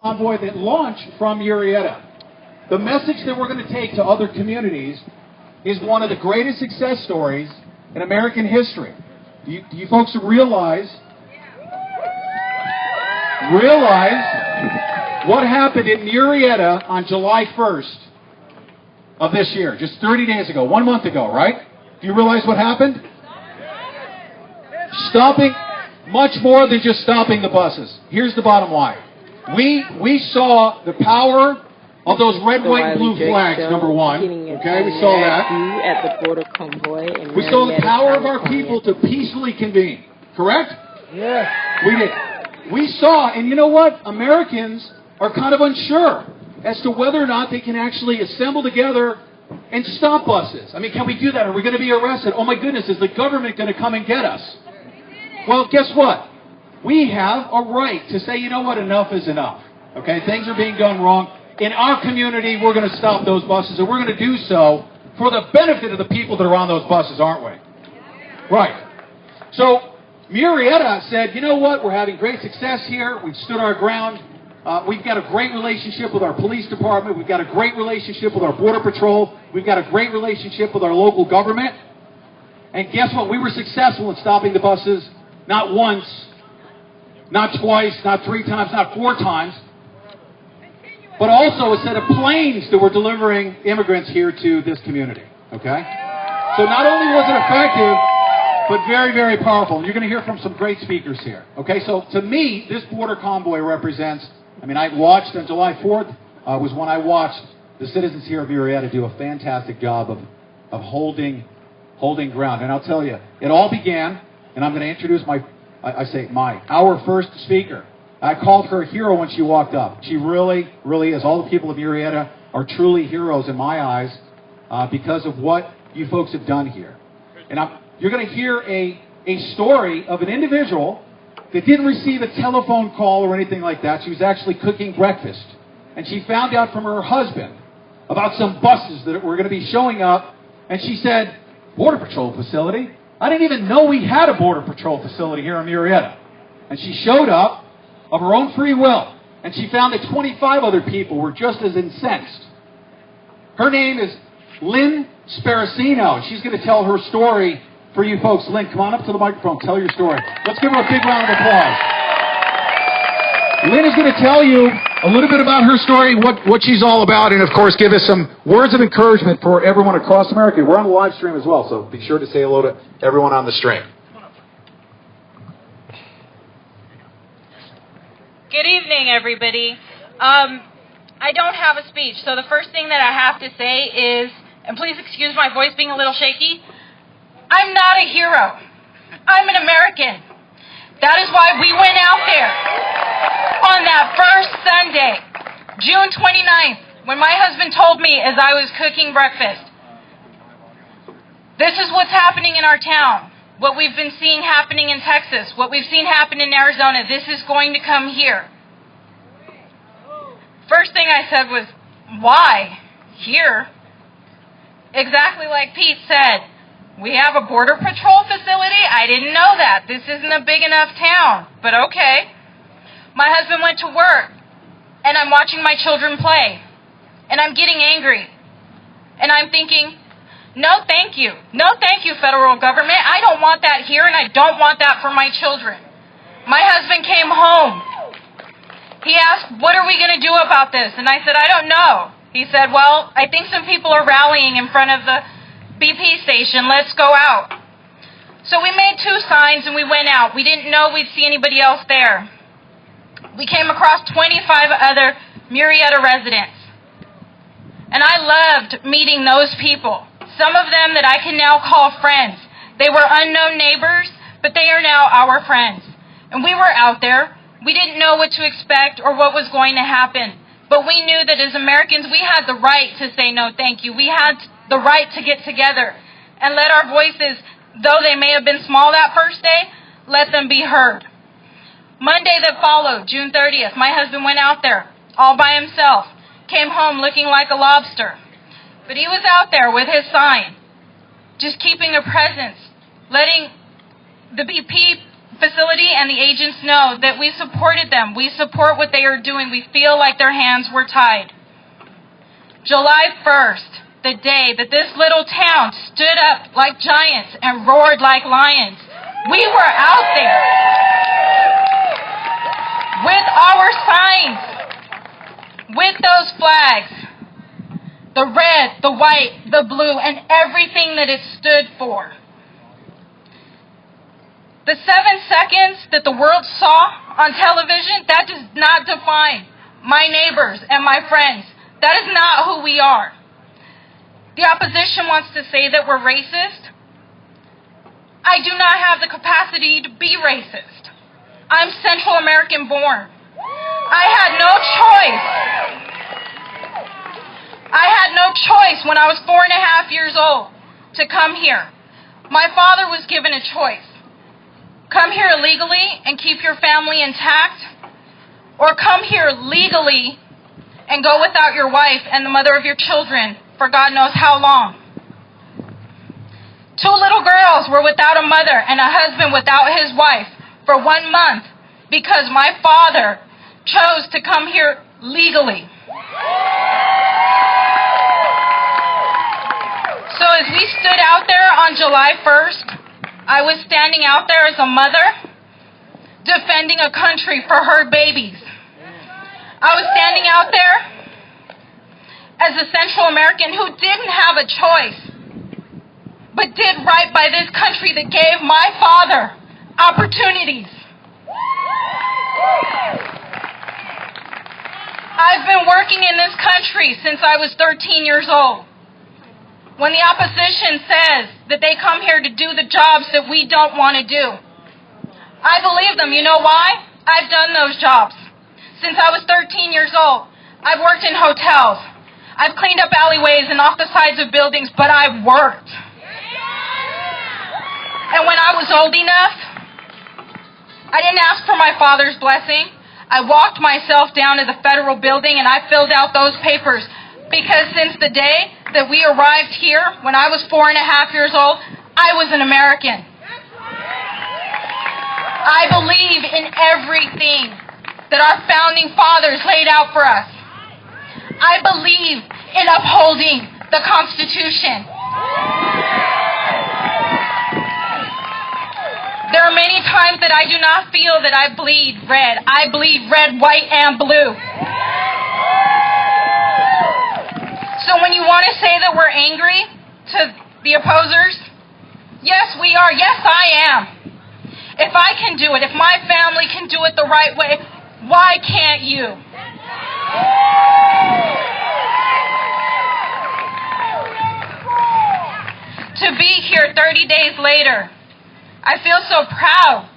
Convoy that launched from Murrieta. The message that we're going to take to other communities is one of the greatest success stories in American history. Do you folks realize what happened in Murrieta on July 1st of this year, just 30 days ago, 1 month ago, right? Do you realize what happened? Stopping, much more than just stopping the buses. Here's the bottom line. We saw the power of those red, white, and blue flags, number one. Okay, we saw that. At the border convoy in we saw the power of our people to peacefully convene. Correct? Yes. We did. We saw, and you know what? Americans are kind of unsure as to whether or not they can actually assemble together and stop buses. I mean, can we do that? Are we going to be arrested? Oh my goodness, is the government going to come and get us? Well, guess what? We have a right to say, you know what, enough is enough. Okay, things are being done wrong. In our community, we're going to stop those buses, and we're going to do so for the benefit of the people that are on those buses, aren't we? Right. So, Murrieta said, you know what, we're having great success here. We've stood our ground. We've got a great relationship with our police department. We've got a great relationship with our border patrol. We've got a great relationship with our local government. And guess what? We were successful in stopping the buses, not once, not twice, not 3 times, not 4 times, but also a set of planes that were delivering immigrants here to this community. Okay? So not only was it effective, but very, very powerful. And you're going to hear from some great speakers here. Okay? So to me, this border convoy represents, I watched on July 4th, was when I watched the citizens here of Murrieta do a fantastic job of holding ground. And I'll tell you, it all began, and I'm going to introduce our first speaker. I called her a hero when she walked up. She really, really is. All the people of Murrieta are truly heroes in my eyes because of what you folks have done here. And you're going to hear a story of an individual that didn't receive a telephone call or anything like that. She was actually cooking breakfast. And she found out from her husband about some buses that were going to be showing up. And she said, Border Patrol facility? I didn't even know we had a Border Patrol facility here in Murrieta. And she showed up of her own free will. And she found that 25 other people were just as incensed. Her name is Lynn Sparacino. She's going to tell her story for you folks. Lynn, come on up to the microphone. Tell your story. Let's give her a big round of applause. Lynn is going to tell you a little bit about her story, what she's all about, and of course give us some words of encouragement for everyone across America. We're on the live stream as well, so be sure to say hello to everyone on the stream. Good evening, everybody. I don't have a speech, so the first thing that I have to say is, and please excuse my voice being a little shaky, I'm not a hero. I'm an American. That is why we went out there on that first Sunday, June 29th, when my husband told me as I was cooking breakfast, this is what's happening in our town. What we've been seeing happening in Texas, what we've seen happen in Arizona, this is going to come here. First thing I said was, why? Here? Exactly like Pete said, we have a Border Patrol facility? I didn't know that. This isn't a big enough town, but okay. My husband went to work, and I'm watching my children play, and I'm getting angry, and I'm thinking, no, thank you. No, thank you, federal government. I don't want that here, and I don't want that for my children. My husband came home. He asked, what are we going to do about this? And I said, I don't know. He said, well, I think some people are rallying in front of the BP station. Let's go out. So we made 2 signs, and we went out. We didn't know we'd see anybody else there. We came across 25 other Murrieta residents. And I loved meeting those people. Some of them that I can now call friends. They were unknown neighbors, but they are now our friends. And we were out there. We didn't know what to expect or what was going to happen. But we knew that as Americans, we had the right to say no thank you. We had the right to get together and let our voices, though they may have been small that first day, let them be heard. Monday that followed, June 30th, my husband went out there all by himself, came home looking like a lobster. But he was out there with his sign, just keeping a presence, letting the BP facility and the agents know that we supported them. We support what they are doing. We feel like their hands were tied. July 1st, the day that this little town stood up like giants and roared like lions, we were out there with our signs, with those flags, the red, the white, the blue, and everything that it stood for. The 7 seconds that the world saw on television, that does not define my neighbors and my friends. That is not who we are. The opposition wants to say that we're racist. I do not have the capacity to be racist. I'm Central American born. I had no choice. I had no choice when I was 4.5 years old to come here. My father was given a choice. Come here illegally and keep your family intact, or come here legally and go without your wife and the mother of your children for God knows how long. 2 little girls were without a mother and a husband without his wife for 1 month because my father chose to come here legally. So as we stood out there on July 1st, I was standing out there as a mother defending a country for her babies. I was standing out there as a Central American who didn't have a choice, but did right by this country that gave my father opportunities. I've been working in this country since I was 13 years old. When the opposition says that they come here to do the jobs that we don't want to do, I believe them. You know why? I've done those jobs. Since I was 13 years old, I've worked in hotels. I've cleaned up alleyways and off the sides of buildings, but I've worked. And when I was old enough, I didn't ask for my father's blessing. I walked myself down to the federal building and I filled out those papers. Because since the day that we arrived here, when I was 4.5 years old, I was an American. I believe in everything that our founding fathers laid out for us. I believe in upholding the Constitution. There are many times that I do not feel that I bleed red. I bleed red, white, and blue. So when you want to say that we're angry to the opposers, yes, we are. Yes, I am. If I can do it, if my family can do it the right way, why can't you? To be here 30 days later, I feel so proud.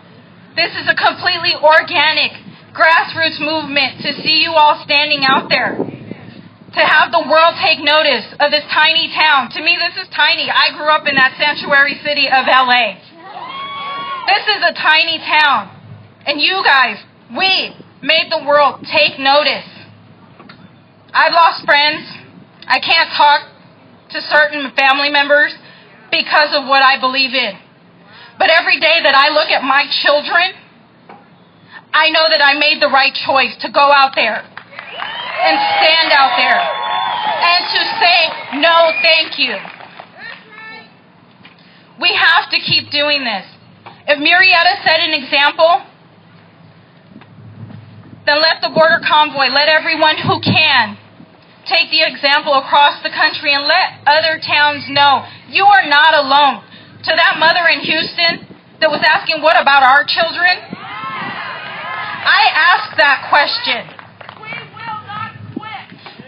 This is a completely organic, grassroots movement to see you all standing out there. To have the world take notice of this tiny town. To me, this is tiny. I grew up in that sanctuary city of LA. This is a tiny town. And you guys, we made the world take notice. I've lost friends. I can't talk to certain family members because of what I believe in. But every day that I look at my children, I know that I made the right choice to go out there and stand out there and to say, no, thank you. We have to keep doing this. If Murrieta set an example, then let the border convoy, let everyone who can take the example across the country and let other towns know you are not alone. To that mother in Houston that was asking, what about our children? I asked that question.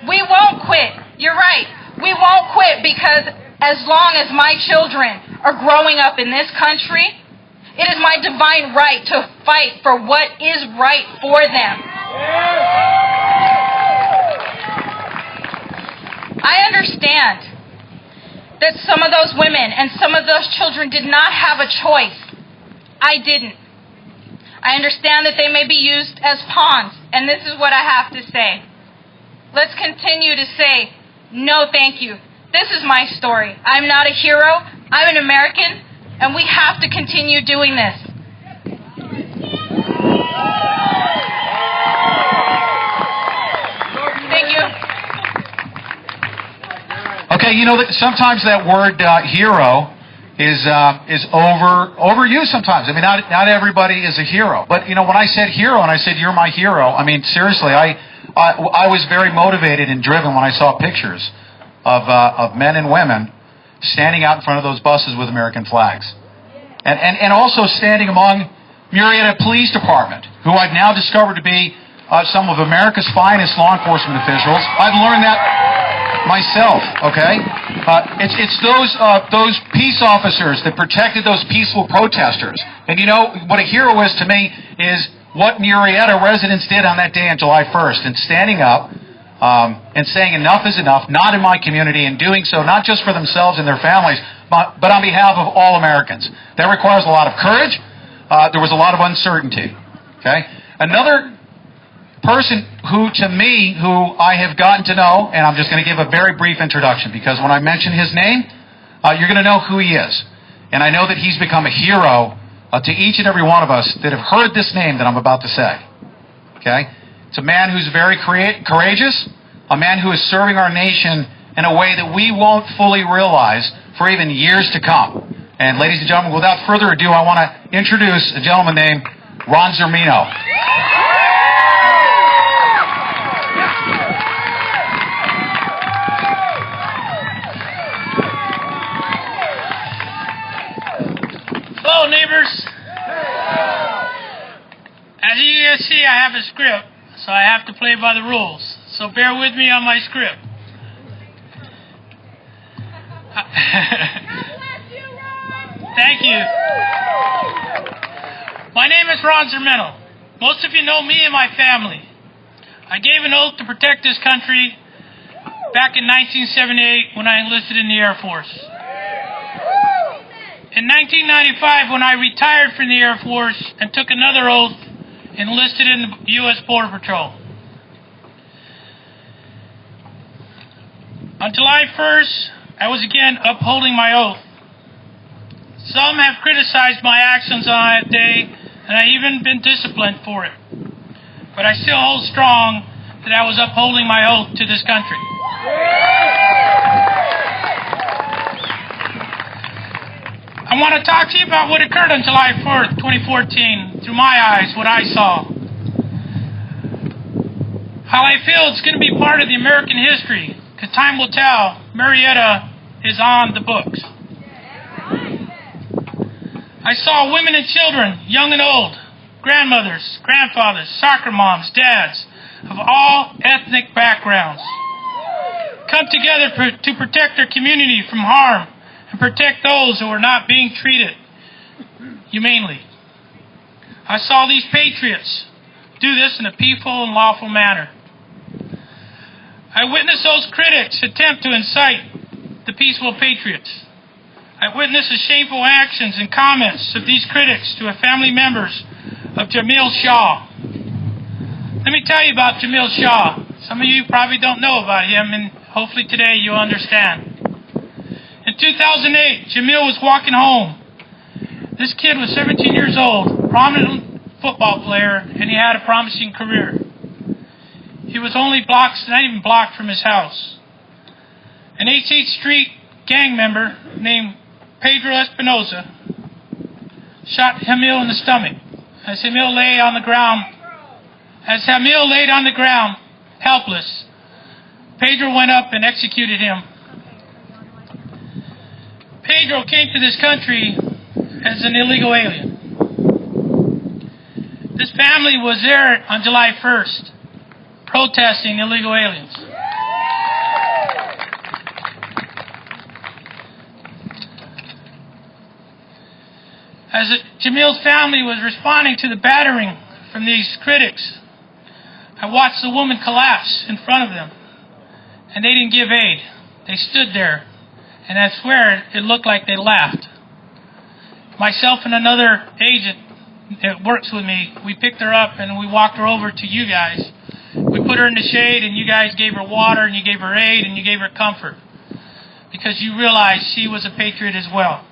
We won't quit. You're right. We won't quit because as long as my children are growing up in this country, it is my divine right to fight for what is right for them. I understand that some of those women and some of those children did not have a choice. I didn't. I understand that they may be used as pawns, and this is what I have to say. Let's continue to say, no, thank you. This is my story. I'm not a hero. I'm an American, and we have to continue doing this. say, that sometimes that word hero is overused sometimes. I mean, not everybody is a hero. But, when I said hero and I said, you're my hero, I mean, seriously, I was very motivated and driven when I saw pictures of men and women standing out in front of those buses with American flags. And also standing among Murrieta Police Department, who I've now discovered to be some of America's finest law enforcement officials. I've learned that myself, okay? It's those peace officers that protected those peaceful protesters. And what a hero is to me is what Murrieta residents did on that day on July 1st, and standing up and saying enough is enough, not in my community, and doing so not just for themselves and their families, but on behalf of all Americans. That requires a lot of courage. There was a lot of uncertainty. Okay? Another person who I have gotten to know, and I'm just going to give a very brief introduction, because when I mention his name, you're going to know who he is. And I know that he's become a hero to each and every one of us that have heard this name that I'm about to say. Okay? It's a man who's very courageous, a man who is serving our nation in a way that we won't fully realize for even years to come. And ladies and gentlemen, without further ado, I want to introduce a gentleman named Ron Zermino. Hello, neighbors. As you can see, I have a script, so I have to play by the rules. So bear with me on my script. Thank you. My name is Ron Zermino. Most of you know me and my family. I gave an oath to protect this country back in 1978 when I enlisted in the Air Force. In 1995, when I retired from the Air Force and took another oath, enlisted in the U.S. Border Patrol. On July 1st, I was again upholding my oath. Some have criticized my actions on that day, and I've even been disciplined for it. But I still hold strong that I was upholding my oath to this country. I want to talk to you about what occurred on July 4th, 2014, through my eyes, what I saw. How I feel it's going to be part of the American history, because time will tell, Murrieta is on the books. I saw women and children, young and old, grandmothers, grandfathers, soccer moms, dads, of all ethnic backgrounds, come together to protect their community from harm and protect those who are not being treated humanely. I saw these patriots do this in a peaceful and lawful manner. I witnessed those critics attempt to incite the peaceful patriots. I witnessed the shameful actions and comments of these critics to family members of Jamil Shaw. Let me tell you about Jamil Shaw. Some of you probably don't know about him, and hopefully today you'll understand. In 2008, Jamil was walking home. This kid was 17 years old, prominent football player, and he had a promising career. He was only not even blocked from his house. An 18th Street gang member named Pedro Espinoza shot Jamil in the stomach. As Jamil laid on the ground, helpless, Pedro went up and executed him. Pedro came to this country as an illegal alien. This family was there on July 1st, protesting illegal aliens. As Jamil's family was responding to the battering from these critics, I watched the woman collapse in front of them, and they didn't give aid. They stood there, and I swear it looked like they laughed. Myself and another agent that works with me, we picked her up and we walked her over to you guys. We put her in the shade, and you guys gave her water, and you gave her aid, and you gave her comfort, because you realized she was a patriot as well.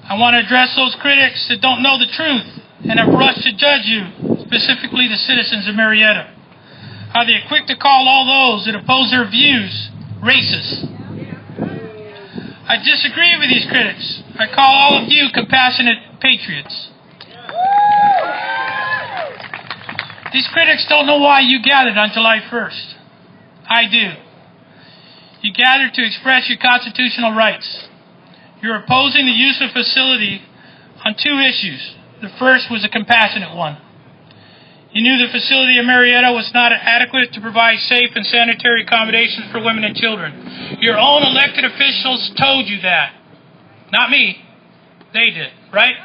I want to address those critics that don't know the truth and have rushed to judge you, specifically the citizens of Murrieta. How they are quick to call all those that oppose their views racist. I disagree with these critics. I call all of you compassionate patriots. These critics don't know why you gathered on July 1st. I do. You gathered to express your constitutional rights. You're opposing the use of facility on two issues. The first was a compassionate one. You knew the facility in Murrieta was not adequate to provide safe and sanitary accommodations for women and children. Your own elected officials told you that. Not me. They did, right?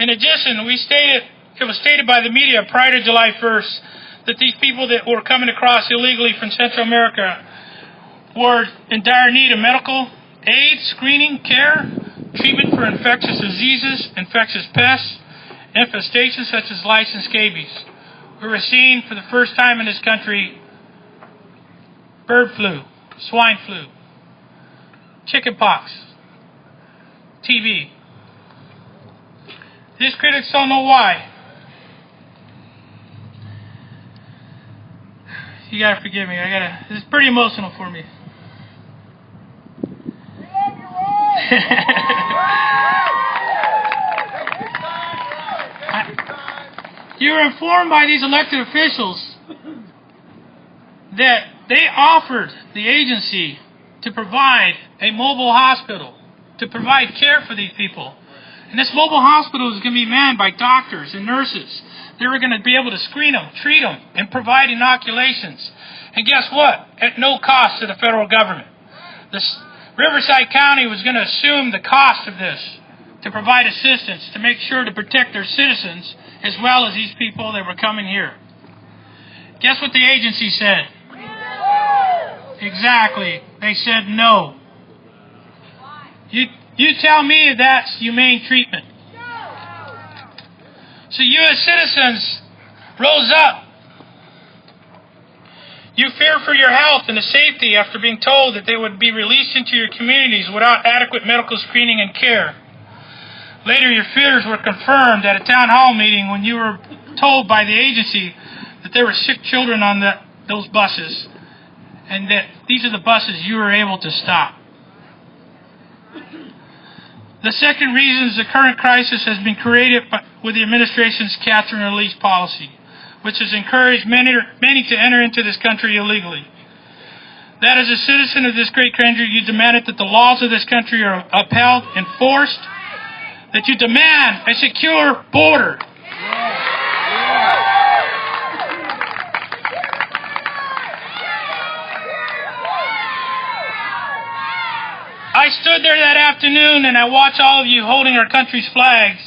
In addition, it was stated by the media prior to July 1st that these people that were coming across illegally from Central America were in dire need of medical aid, screening, care, treatment for infectious diseases, infectious pests, infestations such as lice and scabies. We were seeing for the first time in this country bird flu, swine flu, chickenpox, TB. These critics don't know why. You gotta forgive me. This is pretty emotional for me. You were informed by these elected officials that they offered the agency to provide a mobile hospital, to provide care for these people. And this mobile hospital is going to be manned by doctors and nurses. They were going to be able to screen them, treat them, and provide inoculations. And guess what? At no cost to the federal government. Riverside County was going to assume the cost of this to provide assistance, to make sure to protect their citizens as well as these people that were coming here. Guess what the agency said? Exactly. They said no. You tell me if that's humane treatment. So you as citizens rose up. You fear for your health and the safety after being told that they would be released into your communities without adequate medical screening and care. Later, your fears were confirmed at a town hall meeting when you were told by the agency that there were sick children on those buses and that these are the buses you were able to stop. The second reason is the current crisis has been created with the administration's catch and release policy, which has encouraged many to enter into this country illegally. That as a citizen of this great country, you demanded that the laws of this country are upheld, enforced, that you demand a secure border. I stood there that afternoon and I watched all of you holding our country's flags,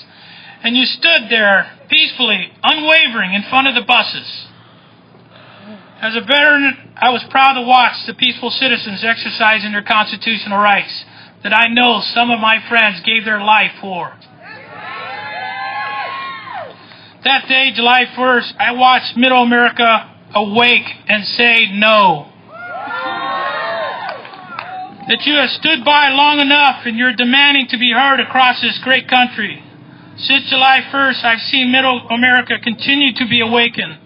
and you stood there peacefully, unwavering in front of the buses. As a veteran, I was proud to watch the peaceful citizens exercising their constitutional rights that I know some of my friends gave their life for. That day, July 1st, I watched Middle America awake and say no. That you have stood by long enough and you're demanding to be heard across this great country. Since July 1st, I've seen Middle America continue to be awakened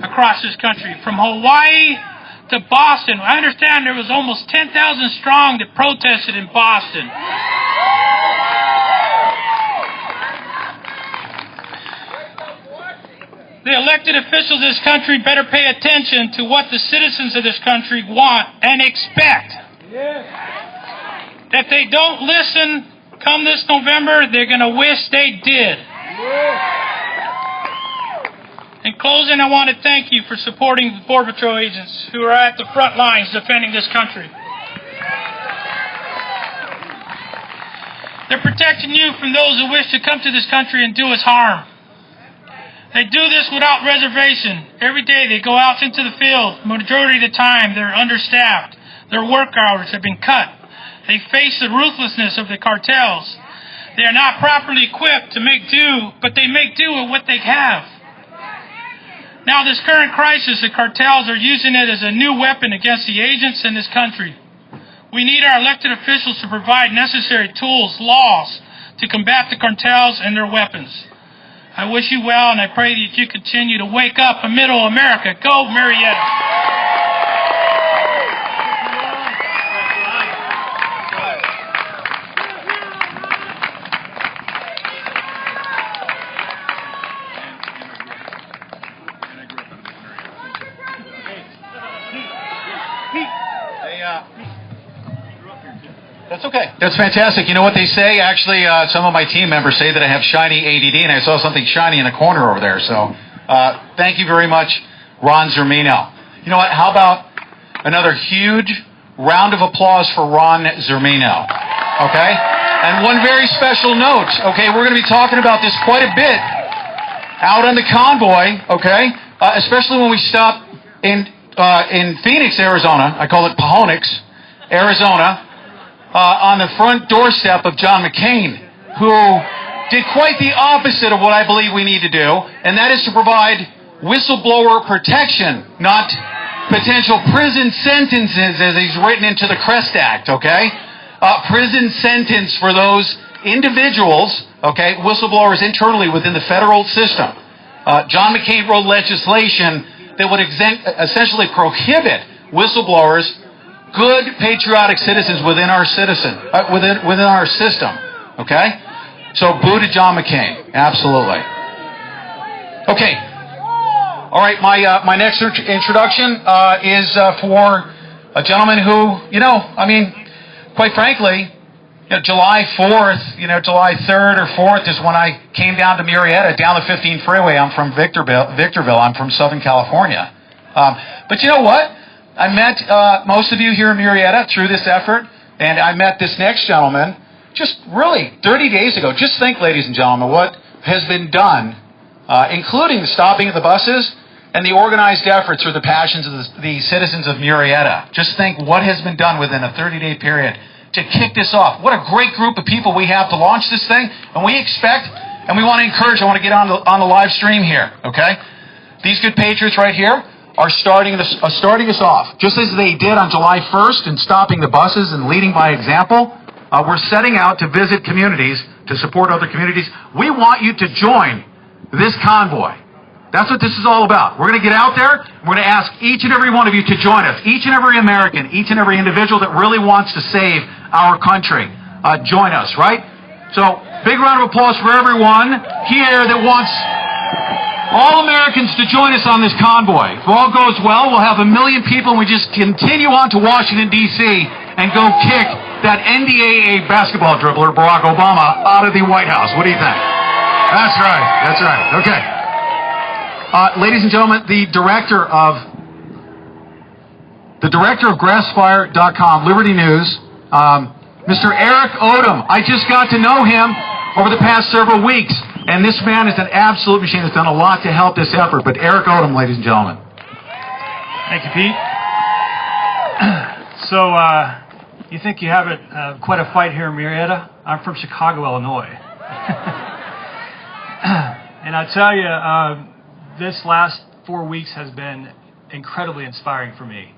across this country, from Hawaii to Boston. I understand there was almost 10,000 strong that protested in Boston. The elected officials of this country better pay attention to what the citizens of this country want and expect. If they don't listen come this November, they're going to wish they did. In closing, I want to thank you for supporting the Border Patrol agents who are at the front lines defending this country. They're protecting you from those who wish to come to this country and do us harm. They do this without reservation. Every day they go out into the field. Majority of the time, they're understaffed. Their work hours have been cut. They face the ruthlessness of the cartels. They are not properly equipped to make do, but they make do with what they have. Now, this current crisis, the cartels are using it as a new weapon against the agents in this country. We need our elected officials to provide necessary tools, laws, to combat the cartels and their weapons. I wish you well, and I pray that you continue to wake up in Middle America. Go, Murrieta. That's okay. That's fantastic. You know what they say? Actually, some of my team members say that I have shiny ADD, and I saw something shiny in the corner over there. So thank you very much, Ron Zermino. You know what? How about another huge round of applause for Ron Zermino? Okay? And one very special note. Okay, we're going to be talking about this quite a bit out on the convoy, okay? Especially when we stop in Phoenix, Arizona. I call it Pahonix, Arizona, on the front doorstep of John McCain, who did quite the opposite of what I believe we need to do, and that is to provide whistleblower protection, not potential prison sentences as he's written into the CREST Act, okay? Prison sentence for those individuals, okay, whistleblowers internally within the federal system. John McCain wrote legislation that would essentially prohibit whistleblowers, good patriotic citizens within our within our system. Okay, so boo to John McCain, absolutely. Okay, all right. My next introduction is for a gentleman who, quite frankly, July 4th, July 3rd or 4th is when I came down to Murrieta, down the 15 freeway. I'm from Victorville. I'm from Southern California. But you know what? I met most of you here in Murrieta through this effort, and I met this next gentleman just really 30 days ago. Just think, ladies and gentlemen, what has been done, including the stopping of the buses and the organized efforts through the passions of the citizens of Murrieta. Just think what has been done within a 30-day period to kick this off. What a great group of people we have to launch this thing, and we expect, and we want to encourage, I want to get on the live stream here, okay? These good patriots right here are starting us off. Just as they did on July 1st in stopping the buses and leading by example, we're setting out to visit communities, to support other communities. We want you to join this convoy. That's what this is all about. We're going to get out there. We're going to ask each and every one of you to join us. Each and every American, each and every individual that really wants to save our country, join us, right? So, big round of applause for everyone here that wants all Americans to join us on this convoy. If all goes well, we'll have 1 million people, and we just continue on to Washington, D.C., and go kick that NDAA basketball dribbler, Barack Obama, out of the White House. What do you think? That's right. That's right. Okay. Ladies and gentlemen, the director of GrassFire.com, Liberty News, Mr. Eric Odom. I just got to know him over the past several weeks, and this man is an absolute machine. Has done a lot to help this effort. But Eric Odom, ladies and gentlemen. Thank you, Pete. So, you think you have quite a fight here in Murrieta? I'm from Chicago, Illinois. And I tell you, this last 4 weeks has been incredibly inspiring for me.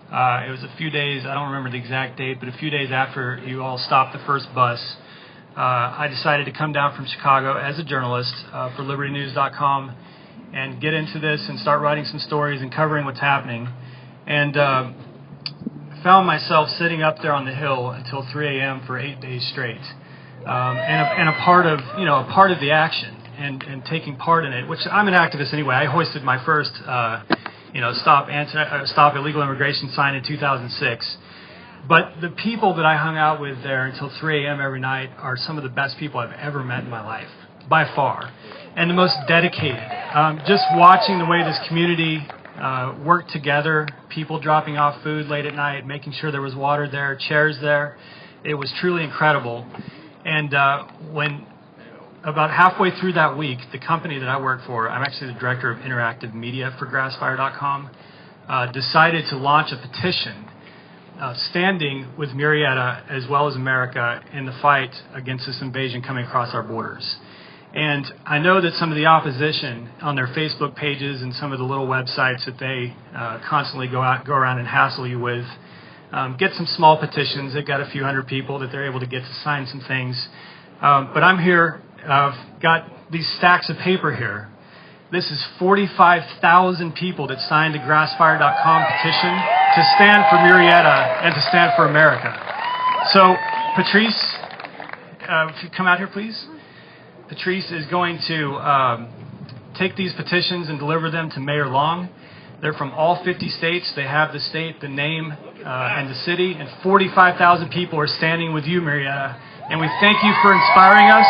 It was a few days, I don't remember the exact date, but a few days after you all stopped the first bus, I decided to come down from Chicago as a journalist for LibertyNews.com and get into this and start writing some stories and covering what's happening. And found myself sitting up there on the Hill until 3 a.m. for 8 days straight, and a part of the action and taking part in it. Which I'm an activist anyway. I hoisted my first stop illegal immigration sign in 2006. But the people that I hung out with there until 3 a.m. every night are some of the best people I've ever met in my life, by far, and the most dedicated. Just watching the way this community worked together, people dropping off food late at night, making sure there was water there, chairs there, it was truly incredible. And when about halfway through that week, the company that I work for, I'm actually the director of interactive media for GrassFire.com, decided to launch a petition standing with Murrieta as well as America in the fight against this invasion coming across our borders. And I know that some of the opposition on their Facebook pages and some of the little websites that they constantly go around and hassle you with get some small petitions. They've got a few hundred people that they're able to get to sign some things. But I'm here. I've got these stacks of paper here. This is 45,000 people that signed a GrassFire.com petition to stand for Murrieta and to stand for America. So, Patrice, if you come out here, please. Patrice is going to take these petitions and deliver them to Mayor Long. They're from all 50 states. They have the state, the name, and the city. And 45,000 people are standing with you, Murrieta. And we thank you for inspiring us.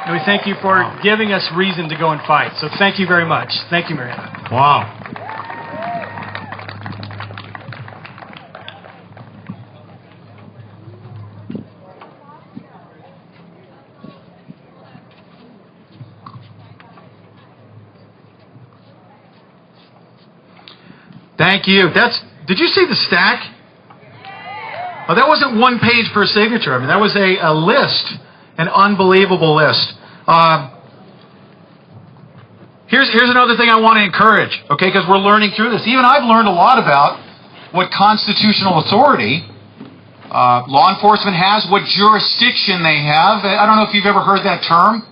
And we thank you for giving us reason to go and fight. So thank you very much. Thank you, Murrieta. Wow. Thank you. Did you see the stack? Oh, that wasn't one page per signature. I mean, that was a list, an unbelievable list. Here's another thing I want to encourage, okay, because we're learning through this. Even I've learned a lot about what constitutional authority law enforcement has, what jurisdiction they have. I don't know if you've ever heard that term.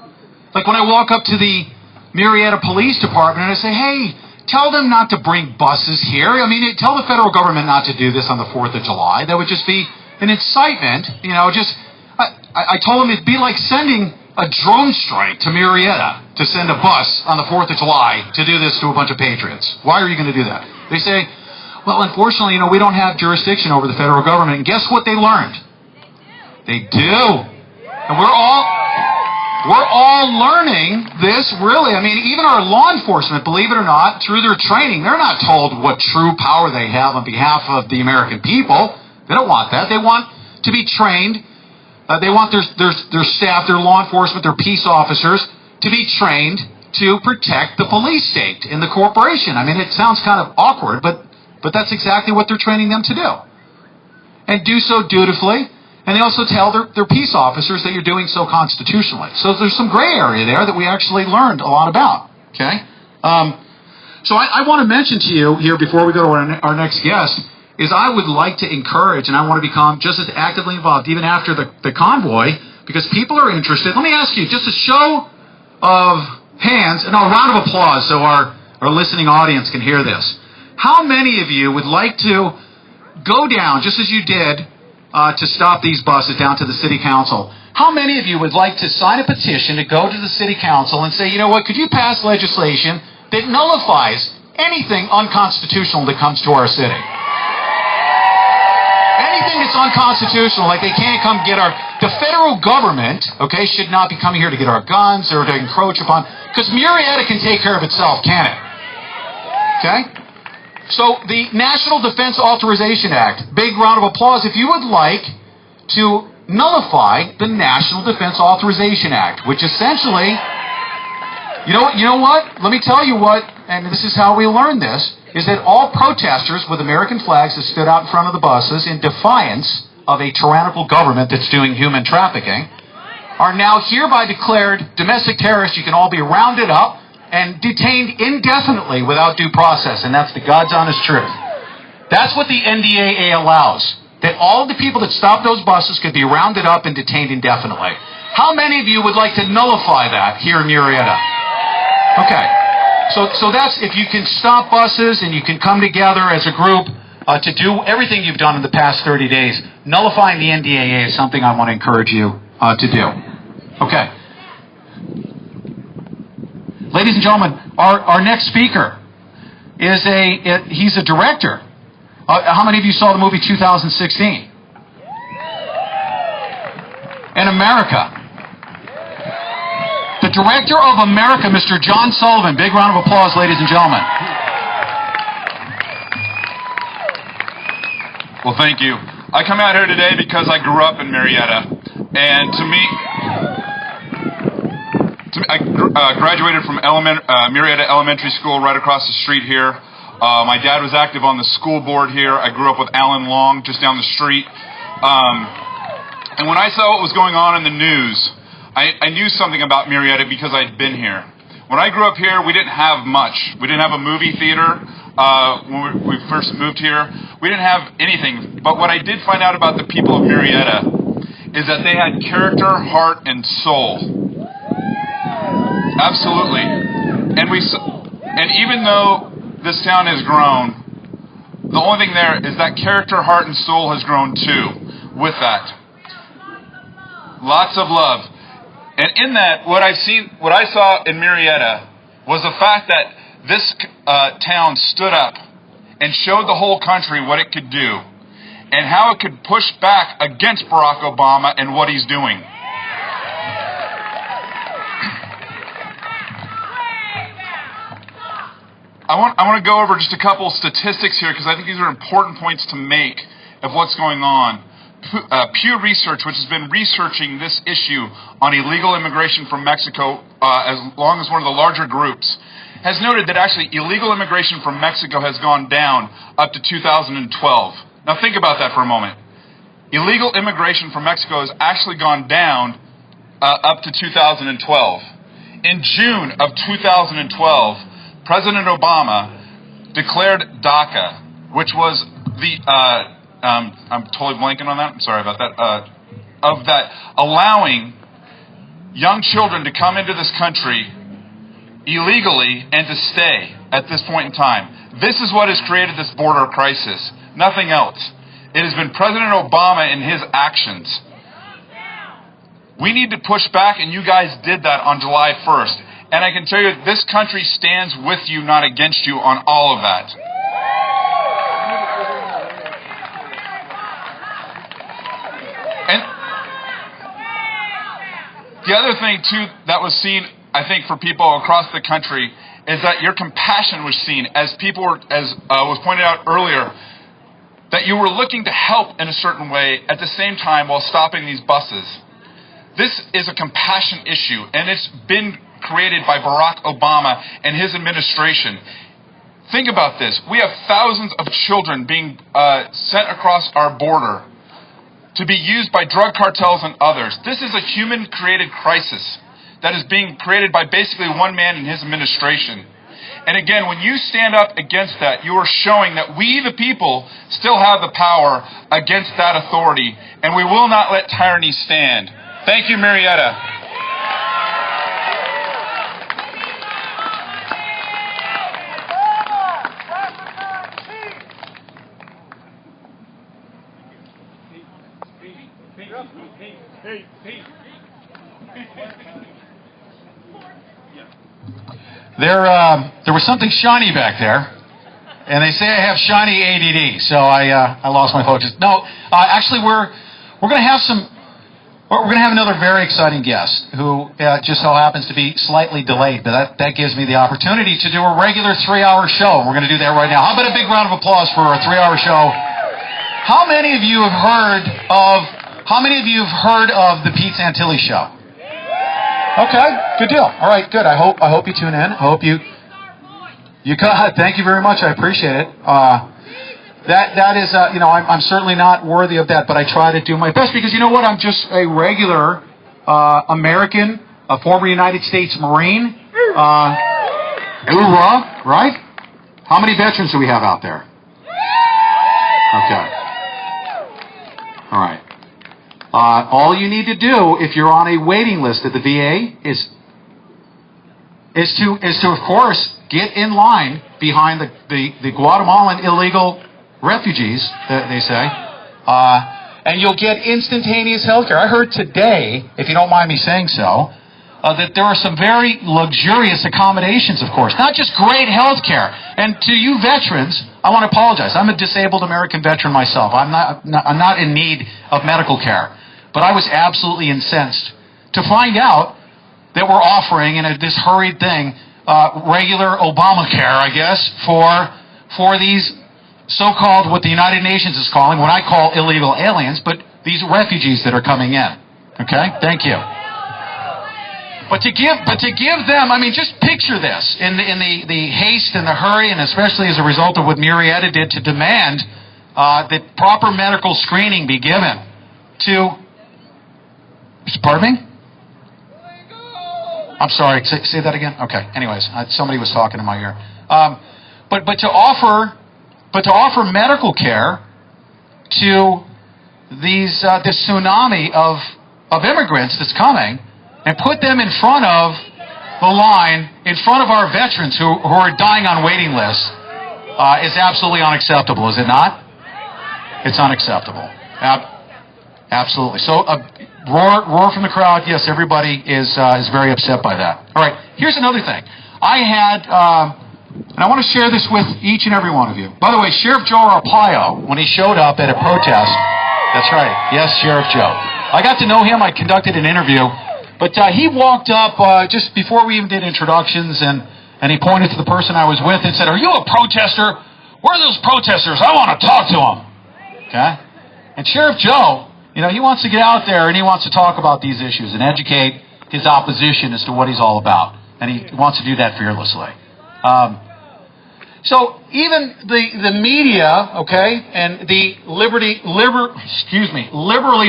Like when I walk up to the Murrieta Police Department and I say, hey, tell them not to bring buses here. I mean, tell the federal government not to do this on the 4th of July. That would just be an incitement. You know, I told them it'd be like sending a drone strike to Murrieta to send a bus on the 4th of July to do this to a bunch of patriots. Why are you going to do that? They say, well, unfortunately, we don't have jurisdiction over the federal government. And guess what they learned? They do. And we're all learning this, really. I mean, even our law enforcement, believe it or not, through their training, they're not told what true power they have on behalf of the American people. They don't want that. They want to be trained. They want their staff, their law enforcement, their peace officers to be trained to protect the police state and the corporation. I mean, it sounds kind of awkward, but that's exactly what they're training them to do. And do so dutifully. And they also tell their peace officers that you're doing so constitutionally. So there's some gray area there that we actually learned a lot about. Okay? So I want to mention to you here before we go to our next guest is I would like to encourage and I want to become just as actively involved even after the convoy because people are interested. Let me ask you, just a show of hands and a round of applause so our listening audience can hear this. How many of you would like to go down, just as you did, to stop these buses down to the city council? How many of you would like to sign a petition to go to the city council and say, you know what, could you pass legislation that nullifies anything unconstitutional that comes to our city? Anything that's unconstitutional, like they can't come get the federal government, okay, should not be coming here to get our guns or to encroach upon, because Murrieta can take care of itself, can it? Okay? So the National Defense Authorization Act, big round of applause if you would like to nullify the National Defense Authorization Act, which essentially, you know what? Let me tell you what, and this is how we learned this, is that all protesters with American flags that stood out in front of the buses in defiance of a tyrannical government that's doing human trafficking are now hereby declared domestic terrorists. You can all be rounded up and detained indefinitely without due process, and that's the God's honest truth. That's what the NDAA allows, that all the people that stop those buses could be rounded up and detained indefinitely. How many of you would like to nullify that here in Murrieta? Okay, so that's, if you can stop buses and you can come together as a group to do everything you've done in the past 30 days, nullifying the NDAA is something I want to encourage you to do. Okay. Ladies and gentlemen, our next speaker is he's a director. How many of you saw the movie 2016? In America. The director of America, Mr. John Sullivan. Big round of applause, ladies and gentlemen. Well, thank you. I come out here today because I grew up in Murrieta. And to me, I graduated from Murrieta Elementary School right across the street here. My dad was active on the school board here. I grew up with Alan Long just down the street. And when I saw what was going on in the news, I knew something about Murrieta because I'd been here. When I grew up here, we didn't have much. We didn't have a movie theater when we first moved here. We didn't have anything. But what I did find out about the people of Murrieta is that they had character, heart, and soul. Absolutely. And even though this town has grown, the only thing there is that character, heart, and soul has grown too with that. Lots of love. And in that, what I saw in Murrieta was the fact that this town stood up and showed the whole country what it could do and how it could push back against Barack Obama and what he's doing. I want to go over just a couple statistics here because I think these are important points to make of what's going on. Pew Research, which has been researching this issue on illegal immigration from Mexico as long as one of the larger groups, has noted that actually illegal immigration from Mexico has gone down up to 2012. Now think about that for a moment. Illegal immigration from Mexico has actually gone down up to 2012. In June of 2012, President Obama declared DACA, which was the, I'm totally blanking on that, I'm sorry about that, allowing young children to come into this country illegally and to stay at this point in time. This is what has created this border crisis, nothing else. It has been President Obama and his actions. We need to push back, and you guys did that on July 1st. And I can tell you, this country stands with you, not against you, on all of that. And the other thing, too, that was seen, I think, for people across the country is that your compassion was seen as people were, as was pointed out earlier, that you were looking to help in a certain way at the same time while stopping these buses. This is a compassion issue, and it's been created by Barack Obama and his administration. Think about this. We have thousands of children being sent across our border to be used by drug cartels and others. This is a human-created crisis that is being created by basically one man and his administration. And again, when you stand up against that, you are showing that we, the people, still have the power against that authority, and we will not let tyranny stand. Thank you, Murrieta. There was something shiny back there, and they say I have shiny ADD, so I lost my focus. No, actually, we're going to have another very exciting guest who just so happens to be slightly delayed, but that gives me the opportunity to do a regular 3-hour show. We're going to do that right now. How about a big round of applause for a 3-hour show? How many of you have heard of the Pete Santilli Show? Okay, good deal. All right, good. I hope you tune in. I hope you thank you very much. I appreciate it. That is, I'm certainly not worthy of that, but I try to do my best because you know what? I'm just a regular American, a former United States Marine. Hoorah, right? How many veterans do we have out there? Okay. All right. All you need to do if you're on a waiting list at the VA is to of course get in line behind the Guatemalan illegal refugees, they say, and you'll get instantaneous health care. I heard today, if you don't mind me saying so, that there are some very luxurious accommodations, of course, not just great health care. And to you veterans, I want to apologize. I'm a disabled American veteran myself. I'm not in need of medical care. But I was absolutely incensed to find out that we're offering, in this hurried thing, regular Obamacare, I guess, for these so-called, what the United Nations is calling, what I call illegal aliens, but these refugees that are coming in. Okay? Thank you. But to give them, I mean, just picture this, in the haste and the hurry, and especially as a result of what Murrieta did to demand that proper medical screening be given to... Pardon me? I'm sorry. Say that again. Okay. Anyways, somebody was talking in my ear. But to offer medical care to this tsunami of immigrants that's coming, and put them in front of the line, in front of our veterans who are dying on waiting lists, is absolutely unacceptable. Is it not? It's unacceptable. Absolutely. So. Roar from the crowd. Yes, everybody is very upset by that. All right, here's another thing. I had And I want to share this with each and every one of you. By the way, Sheriff Joe Arpaio, when he showed up at a protest, that's right, yes, Sheriff Joe. I got to know him, I conducted an interview, but he walked up just before we even did introductions, and he pointed to the person I was with and said, "Are you a protester? Where are those protesters? I want to talk to them." Okay? And Sheriff Joe, he wants to get out there and he wants to talk about these issues and educate his opposition as to what he's all about. And he wants to do that fearlessly. So even the media, okay, and the liberally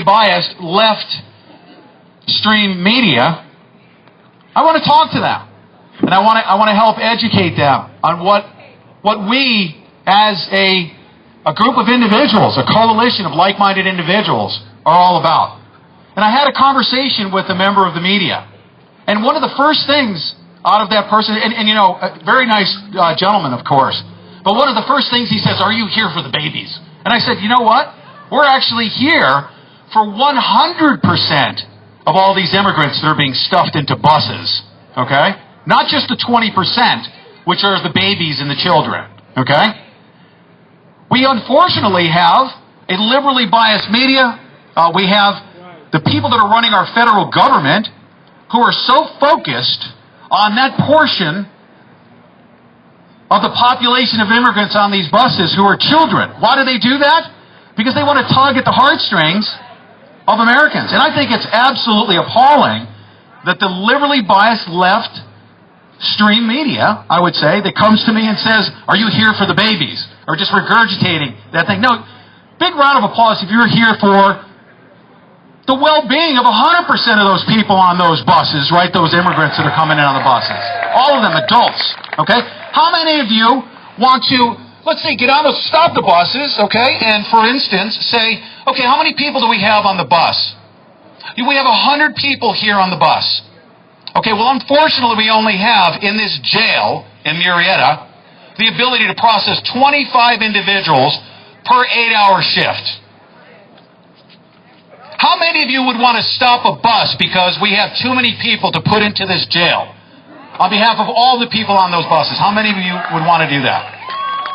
biased left stream media, I want to talk to them. And I want to help educate them on what we as a group of individuals, a coalition of like-minded individuals, are all about. And I had a conversation with a member of the media. And one of the first things out of that person, and a very nice gentleman, of course, but one of the first things he says, "Are you here for the babies?" And I said, "You know what? We're actually here for 100% of all these immigrants that are being stuffed into buses, okay? Not just the 20%, which are the babies and the children, okay? We unfortunately have a liberally biased media. We have the people that are running our federal government who are so focused on that portion of the population of immigrants on these buses who are children. Why do they do that? Because they want to tug at the heartstrings of Americans. And I think it's absolutely appalling that the liberally biased left stream media, I would say, that comes to me and says, "Are you here for the babies?" Or just regurgitating that thing. No, big round of applause if you're here for the well-being of 100% of those people on those buses, right? Those immigrants that are coming in on the buses. All of them, adults, okay? How many of you want to, let's say, get on those, stop the buses, okay? And for instance, say, okay, how many people do we have on the bus? We have 100 people here on the bus. Okay, well, unfortunately, we only have, in this jail in Murrieta, the ability to process 25 individuals per 8-hour shift. How many of you would want to stop a bus because we have too many people to put into this jail? On behalf of all the people on those buses, how many of you would want to do that?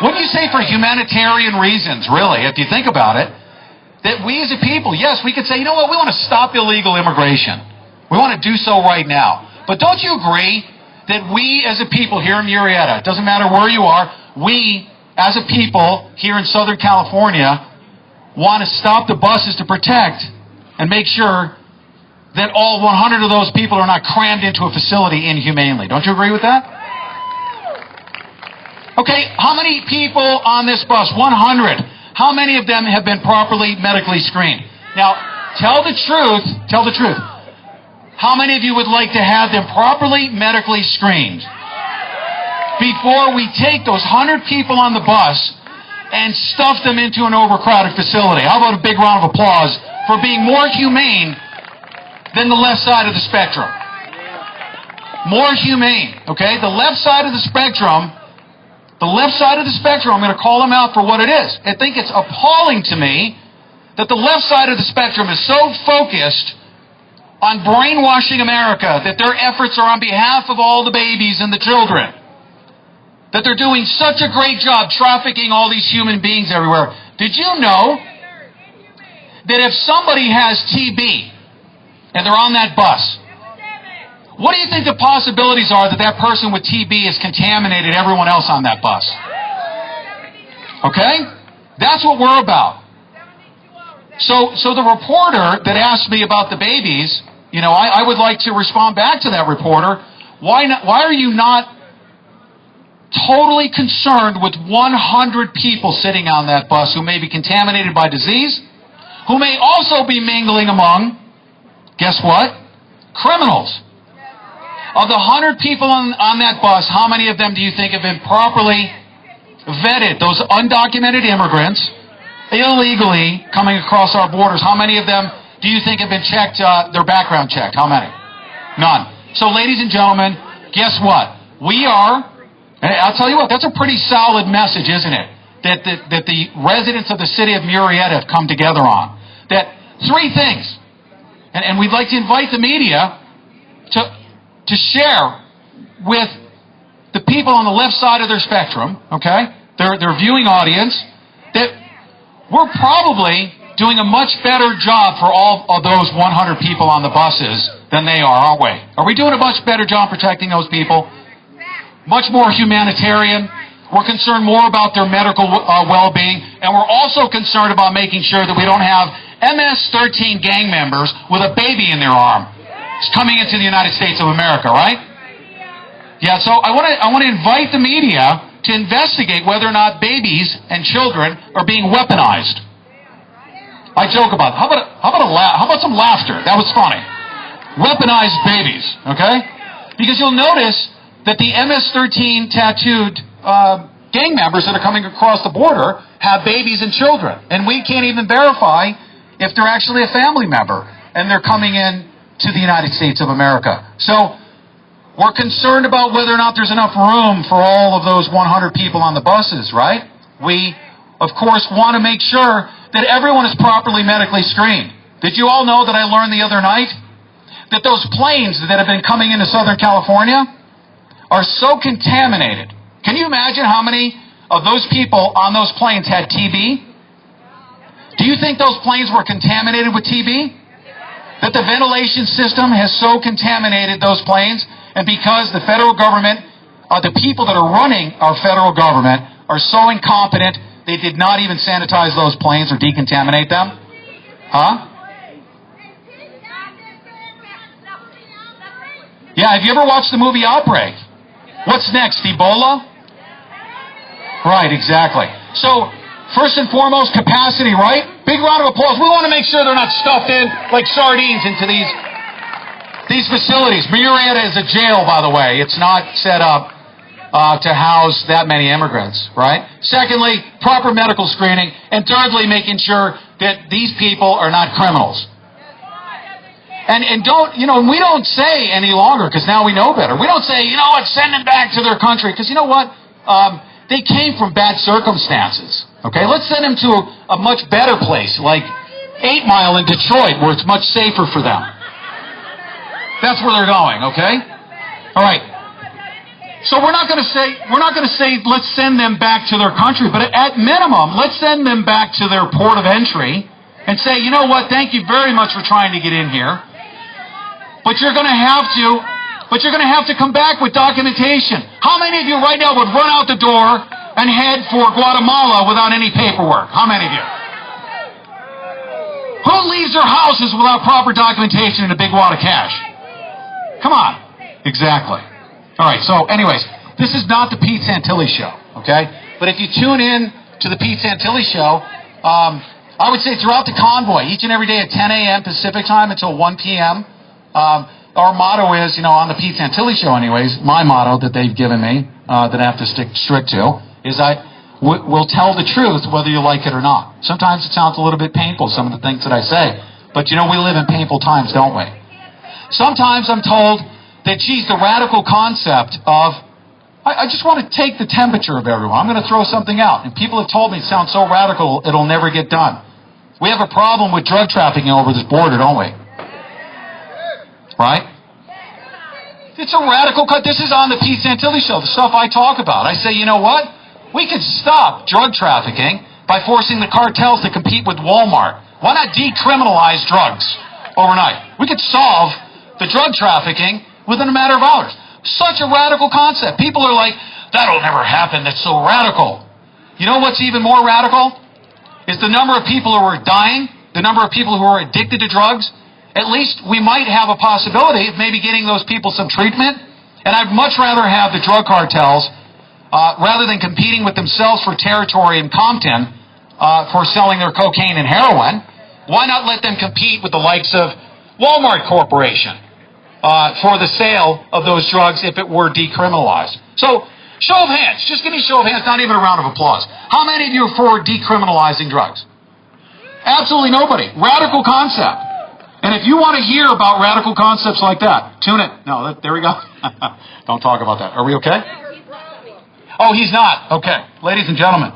Wouldn't you say for humanitarian reasons, really, if you think about it, that we as a people, yes, we could say, you know what, we want to stop illegal immigration. We want to do so right now. But don't you agree that we as a people here in Murrieta, it doesn't matter where you are, we as a people here in Southern California want to stop the buses to protect and make sure that all 100 of those people are not crammed into a facility inhumanely. Don't you agree with that? Okay, how many people on this bus? 100. How many of them have been properly medically screened? Now, tell the truth. How many of you would like to have them properly medically screened before we take those 100 people on the bus and stuff them into an overcrowded facility? How about a big round of applause for being more humane than the left side of the spectrum? More humane, okay? The left side of the spectrum, I'm going to call them out for what it is. I think it's appalling to me that the left side of the spectrum is so focused on brainwashing America that their efforts are on behalf of all the babies and the children. That they're doing such a great job trafficking all these human beings everywhere. Did you know that if somebody has TB and they're on that bus, what do you think the possibilities are that that person with TB has contaminated everyone else on that bus? Okay? That's what we're about. So the reporter that asked me about the babies, I would like to respond back to that reporter. Why are you not totally concerned with 100 people sitting on that bus who may be contaminated by disease, who may also be mingling among, guess what? Criminals. Of the 100 people on that bus, how many of them do you think have been properly vetted? Those undocumented immigrants, illegally coming across our borders, how many of them do you think have been checked, their background checked? How many? None. So, ladies and gentlemen, guess what? We are, and I'll tell you what, that's a pretty solid message, isn't it? That the residents of the city of Murrieta have come together on. That three things, and we'd like to invite the media to share with the people on the left side of their spectrum, okay, their viewing audience, that we're probably doing a much better job for all of those 100 people on the buses than they are, aren't we? Are we doing a much better job protecting those people? Much more humanitarian. We're concerned more about their medical well-being, and we're also concerned about making sure that we don't have MS-13 gang members with a baby in their arm coming into the United States of America, right? Yeah, so I want to invite the media to investigate whether or not babies and children are being weaponized. I joke about it. How about some laughter? That was funny. Weaponized babies, okay? Because you'll notice that the MS-13 tattooed gang members that are coming across the border have babies and children, and we can't even verify if they're actually a family member and they're coming in to the United States of America. So we're concerned about whether or not there's enough room for all of those 100 people on the buses, right? We, of course, want to make sure that everyone is properly medically screened. Did you all know that I learned the other night that those planes that have been coming into Southern California are so contaminated? Can you imagine how many of those people on those planes had TB? Do you think those planes were contaminated with TB? That the ventilation system has so contaminated those planes, and because the federal government, the people that are running our federal government are so incompetent, they did not even sanitize those planes or decontaminate them? Huh? Yeah, have you ever watched the movie Outbreak? What's next, Ebola? Right, exactly. So, first and foremost, capacity, right? Big round of applause. We want to make sure they're not stuffed in like sardines into these facilities. Murrieta is a jail, by the way. It's not set up to house that many immigrants, right? Secondly, proper medical screening. And thirdly, making sure that these people are not criminals. And don't, we don't say any longer, because now we know better. We don't say, send them back to their country, because you know what? They came from bad circumstances. Okay, let's send them to a much better place, like 8 Mile in Detroit, where it's much safer for them. That's where they're going. Okay, all right. So we're not going to say let's send them back to their country, but at minimum, let's send them back to their port of entry and say, you know what? Thank you very much for trying to get in here, but you're going to have to come back with documentation. How many of you right now would run out the door and head for Guatemala without any paperwork? How many of you? Who leaves their houses without proper documentation and a big wad of cash? Come on. Exactly. All right, so anyways, this is not the Pete Santilli show, okay? But if you tune in to the Pete Santilli show, I would say throughout the convoy, each and every day at 10 a.m. Pacific time until 1 p.m., our motto is, on the Pete Santilli show anyways, my motto that they've given me, that I have to stick strict to, is we'll tell the truth whether you like it or not. Sometimes it sounds a little bit painful, some of the things that I say, but we live in painful times, don't we? Sometimes I'm told that, geez, the radical concept of, I just want to take the temperature of everyone. I'm going to throw something out. And people have told me it sounds so radical, it'll never get done. We have a problem with drug trafficking over this border, don't we? Right? It's a radical cut. This is on the Pete Santilli show, the stuff I talk about. I say, you know what? We could stop drug trafficking by forcing the cartels to compete with Walmart. Why not decriminalize drugs overnight? We could solve the drug trafficking within a matter of hours. Such a radical concept. People are like, that'll never happen. That's so radical. You know what's even more radical? Is the number of people who are dying, the number of people who are addicted to drugs. At least we might have a possibility of maybe getting those people some treatment. And I'd much rather have the drug cartels, rather than competing with themselves for territory in Compton, for selling their cocaine and heroin, why not let them compete with the likes of Walmart Corporation for the sale of those drugs if it were decriminalized? So, show of hands. Just give me a show of hands, not even a round of applause. How many of you are for decriminalizing drugs? Absolutely nobody. Radical concept. And if you want to hear about radical concepts like that, tune in. No, there we go. Don't talk about that. Are we okay? Oh, he's not. Okay. Ladies and gentlemen,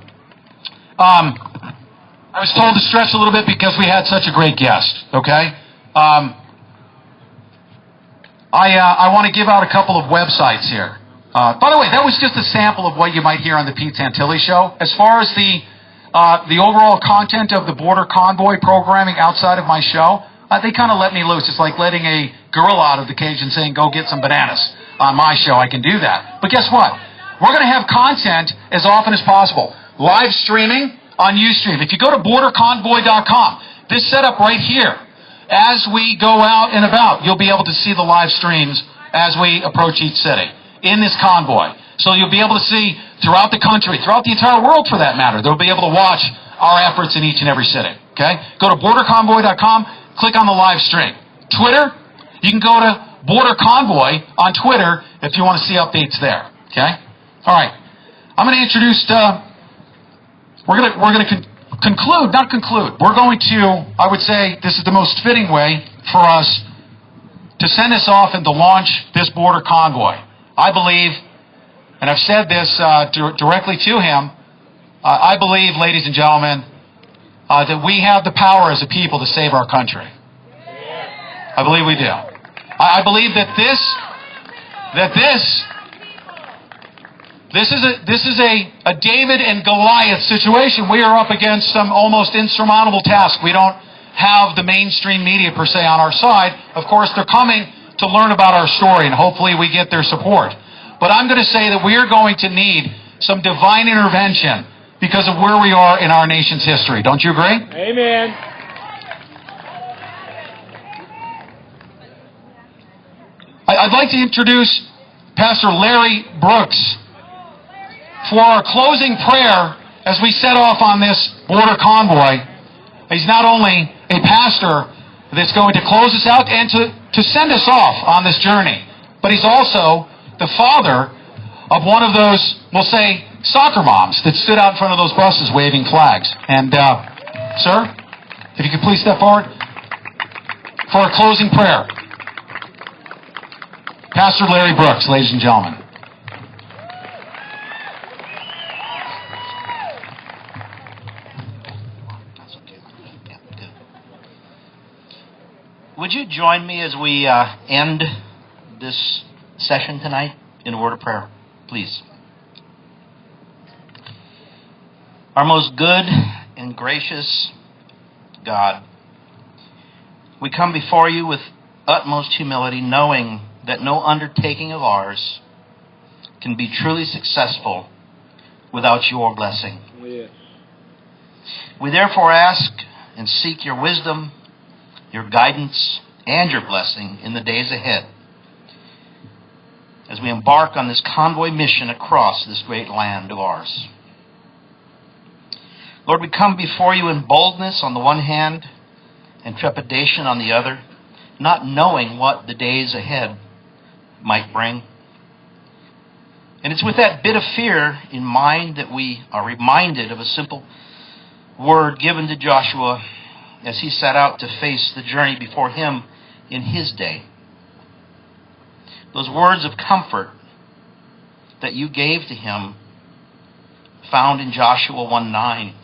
I was told to stress a little bit because we had such a great guest, okay? I want to give out a couple of websites here. By the way, that was just a sample of what you might hear on the Pete Santilli Show. As far as the overall content of the Border Convoy programming outside of my show, they kind of let me loose. It's like letting a gorilla out of the cage and saying, go get some bananas. On my show, I can do that. But guess what? We're going to have content as often as possible. Live streaming on Ustream. If you go to borderconvoy.com, this setup right here, as we go out and about, you'll be able to see the live streams as we approach each city in this convoy. So you'll be able to see throughout the country, throughout the entire world for that matter. They'll be able to watch our efforts in each and every city. Okay? Go to borderconvoy.com, click on the live stream. Twitter, you can go to Border Convoy on Twitter if you want to see updates there. Okay? All right. I'm going to introduce, we're going to conclude, not conclude. We're going to, I would say, this is the most fitting way for us to send us off and to launch this Border Convoy. I believe, and I've said this directly to him, I believe, ladies and gentlemen, that we have the power as a people to save our country. I believe we do. I believe that this is a David and Goliath situation. We are up against some almost insurmountable task. We don't have the mainstream media per se on our side. Of course, they're coming to learn about our story, and hopefully we get their support. But I'm going to say that we are going to need some divine intervention because of where we are in our nation's history. Don't you agree? Amen. I'd like to introduce Pastor Larry Brooks for our closing prayer as we set off on this border convoy. He's not only a pastor that's going to close us out and to send us off on this journey, but he's also the father of one of those, we'll say, soccer moms that stood out in front of those buses waving flags. And, sir, if you could please step forward for our closing prayer. Pastor Larry Brooks, ladies and gentlemen. Would you join me as we end this session tonight in a word of prayer, please? Our most good and gracious God, we come before you with utmost humility, knowing that no undertaking of ours can be truly successful without your blessing. Yes. We therefore ask and seek your wisdom, your guidance, and your blessing in the days ahead as we embark on this convoy mission across this great land of ours. Lord, we come before you in boldness on the one hand and trepidation on the other, not knowing what the days ahead might bring. And it's with that bit of fear in mind that we are reminded of a simple word given to Joshua as he set out to face the journey before him in his day. Those words of comfort that you gave to him, found in Joshua 1:9.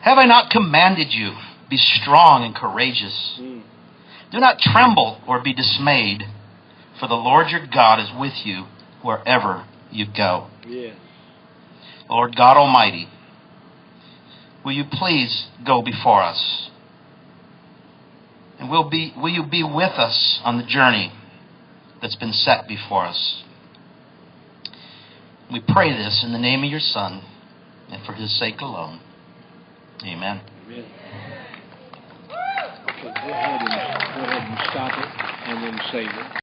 Have I not commanded you, be strong and courageous? Do not tremble or be dismayed, for the Lord your God is with you wherever you go. Yes. Lord God Almighty, will you please go before us? And will you be with us on the journey that's been set before us? We pray this in the name of your Son and for his sake alone. Amen. Amen. Okay, go ahead and stop it and then save it.